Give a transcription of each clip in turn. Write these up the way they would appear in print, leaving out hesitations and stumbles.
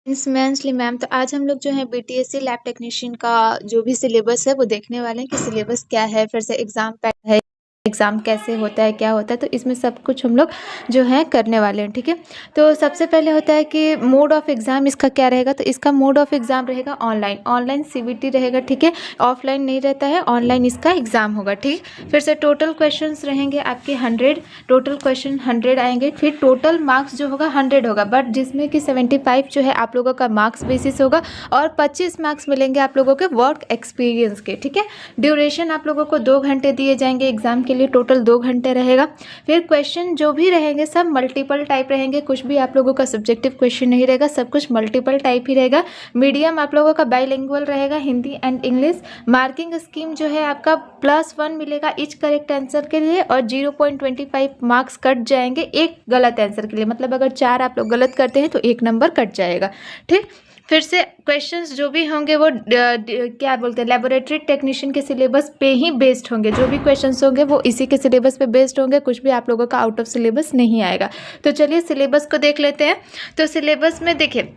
इंस्मेंसली ma'am, तो आज हम लोग जो है बीटीएससी लैब टेक्नीशियन का जो भी सिलेबस है वो देखने वाले हैं कि सिलेबस क्या है, फिर से एग्जाम पैटर्न है, एग्ज़ाम कैसे होता है, क्या होता है, तो इसमें सब कुछ हम लोग जो है करने वाले हैं। ठीक है, तो सबसे पहले होता है कि मोड ऑफ एग्ज़ाम इसका क्या रहेगा। तो इसका मोड ऑफ एग्ज़ाम रहेगा ऑनलाइन, ऑनलाइन सीबीटी रहेगा। ठीक है, ऑफलाइन नहीं रहता है, ऑनलाइन इसका एग्ज़ाम होगा। ठीक, फिर से टोटल क्वेश्चंस रहेंगे आपके 100, टोटल क्वेश्चन 100 आएंगे। फिर टोटल मार्क्स जो होगा 100 होगा, बट जिसमें कि 75 जो है आप लोगों का मार्क्स बेसिस होगा और 25 मार्क्स मिलेंगे आप लोगों के वर्क एक्सपीरियंस के। ठीक है, ड्यूरेशन आप लोगों को 2 घंटे दिए जाएंगे एग्जाम के लिए, टोटल 2 घंटे रहेगा। फिर क्वेश्चन जो भी रहेंगे सब मल्टीपल टाइप रहेंगे, कुछ भी आप लोगों का सब्जेक्टिव क्वेश्चन नहीं रहेगा, सब कुछ मल्टीपल टाइप ही रहेगा। मीडियम आप लोगों का बाइलिंगुअल रहेगा, Hindi and English. Marking scheme जो है आपका +1 मिलेगा ईच करेक्ट आंसर के लिए और 0.25 मार्क्स कट जाएंगे एक गलत आंसर के लिए। मतलब अगर 4 आप लोग गलत करते हैं तो 1 नंबर कट जाएगा। ठीक, फिर से क्वेश्चंस जो भी होंगे वो क्या बोलते हैं, लेबोरेटरी टेक्नीशियन के सिलेबस पे ही बेस्ड होंगे। जो भी क्वेश्चंस होंगे वो इसी के सिलेबस पे बेस्ड होंगे, कुछ भी आप लोगों का आउट ऑफ सिलेबस नहीं आएगा। तो चलिए सिलेबस को देख लेते हैं। तो सिलेबस में देखिए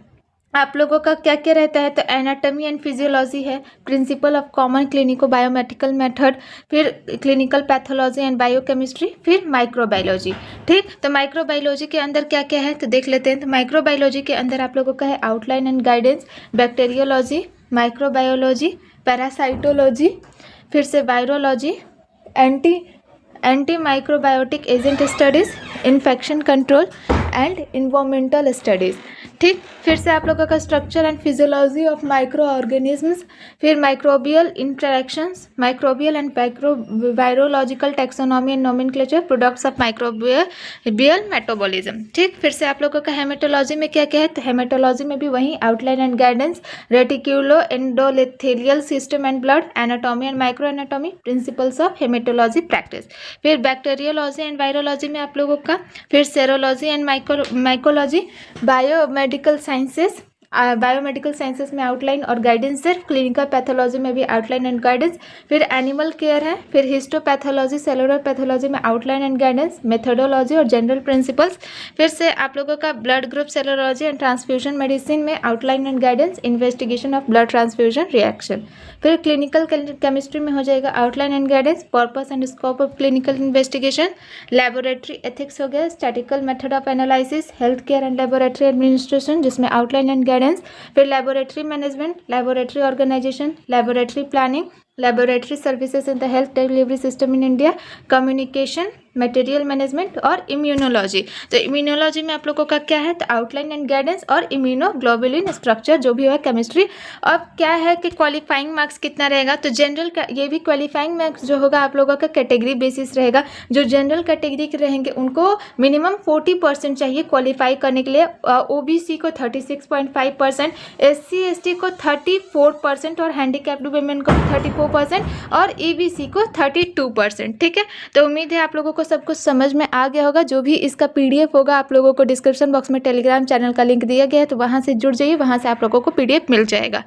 आप लोगों का क्या क्या रहता है। तो एनाटॉमी एंड फिजियोलॉजी है, principle of common clinico biomedical method, फिर क्लिनिकल पैथोलॉजी एंड बायोकेमिस्ट्री, फिर माइक्रोबायोलॉजी। ठीक, तो माइक्रोबायोलॉजी के अंदर क्या क्या है तो देख लेते हैं। तो माइक्रोबायोलॉजी के अंदर आप लोगों का है outline and guidance, bacteriology, microbiology, parasitology, फिर से virology, anti microbiotic agent studies, infection control and environmental studies. ठीक, फिर से आप लोगों का structure and physiology of micro organisms, फिर microbial interactions, microbial and virological taxonomy and nomenclature, products of microbial metabolism. ठीक, फिर से आप लोगों का हेमेटोलॉजी में क्या क्या है। तो हेमेटोलॉजी में भी वही outline and guidance, reticulo endothelial system and blood, anatomy and micro anatomy, principles of haematology practice. फिर बैक्टीरियोलॉजी एंड वायरोलॉजी में आप लोगों का फिर serology and mycology, biomedical sciences, biomedical sciences में आउटलाइन और गाइडेंस है। क्लिनिकल पैथोलॉजी में भी आउटलाइन एंड गाइडेंस। फिर एनिमल केयर है, फिर हिस्टोपैथोलॉजी, सेलुलर पैथोलॉजी में आउटलाइन एंड गाइडेंस, मेथोडोलॉजी और जनरल प्रिंसिपल्स। फिर से आप लोगों का blood group serology and transfusion medicine में outline and guidance, investigation of blood transfusion reaction. फिर क्लिनिकल केमिस्ट्री में हो जाएगा outline and guidance, purpose and scope of clinical investigation. Laboratory ethics हो गया, statical method of analysis, health care and laboratory administration जिसमें outline and guidance. फिर laboratory management, laboratory organisation, laboratory planning, laboratory services in the health delivery system in India, communication, material management और immunology. तो immunology में आप लोगों का क्या है तो आउटलाइन एंड गाइडेंस और इम्यूनोग्लोबुलिन स्ट्रक्चर जो भी हुआ केमिस्ट्री। अब क्या है कि क्वालिफाइंग मार्क्स कितना रहेगा तो जनरल का ये भी क्वालिफाइंग मार्क्स जो होगा आप लोगों का कैटेगरी बेसिस रहेगा। जो जनरल कैटेगरी के रहेंगे उनको मिनिमम 40% चाहिए क्वालिफाई करने के लिए, ओबीसी को 36.5%, SC/ST को 34% और हैंडीकैप्ड वुमेन को 34% और ईबीसी को 32%। ठीक है, तो उम्मीद है आप लोगों को सब कुछ समझ में आ गया होगा। जो भी इसका PDF होगा आप लोगों को डिस्क्रिप्शन बॉक्स में टेलीग्राम चैनल का लिंक दिया गया है, तो वहाँ से जुड़ जाइए, वहाँ से आप लोगों को PDF मिल जाएगा।